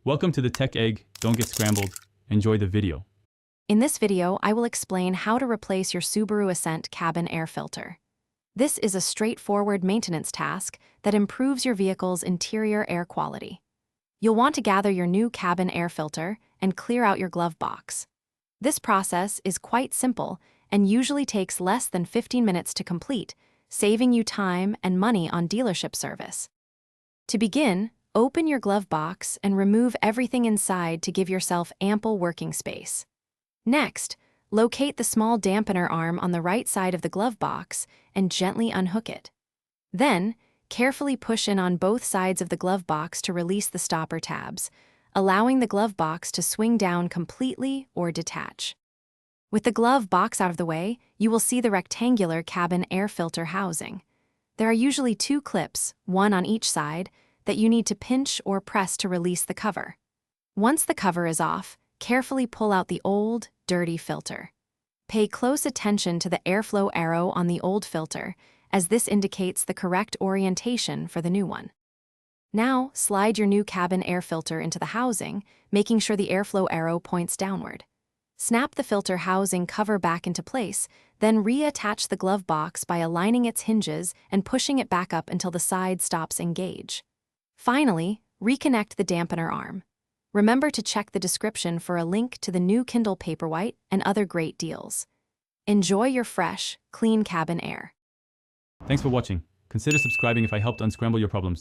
Welcome to the Tech Egg. Don't get scrambled. Enjoy the video. In this video, I will explain how to replace your Subaru Ascent cabin air filter. This is a straightforward maintenance task that improves your vehicle's interior air quality. You'll want to gather your new cabin air filter and clear out your glove box. This process is quite simple and usually takes less than 15 minutes to complete, saving you time and money on dealership service. To begin, open your glove box and remove everything inside to give yourself ample working space. Next, locate the small dampener arm on the right side of the glove box and gently unhook it. Then, carefully push in on both sides of the glove box to release the stopper tabs, allowing the glove box to swing down completely or detach. With the glove box out of the way, you will see the rectangular cabin air filter housing. There are usually two clips, one on each side, that you need to pinch or press to release the cover. Once the cover is off, carefully pull out the old, dirty filter. Pay close attention to the airflow arrow on the old filter, as this indicates the correct orientation for the new one. Now, slide your new cabin air filter into the housing, making sure the airflow arrow points downward. Snap the filter housing cover back into place, then reattach the glove box by aligning its hinges and pushing it back up until the side stops engage. Finally, reconnect the dampener arm. Remember to check the description for a link to the new Kindle Paperwhite and other great deals. Enjoy your fresh, clean cabin air. Thanks for watching. Consider subscribing if I helped unscramble your problems.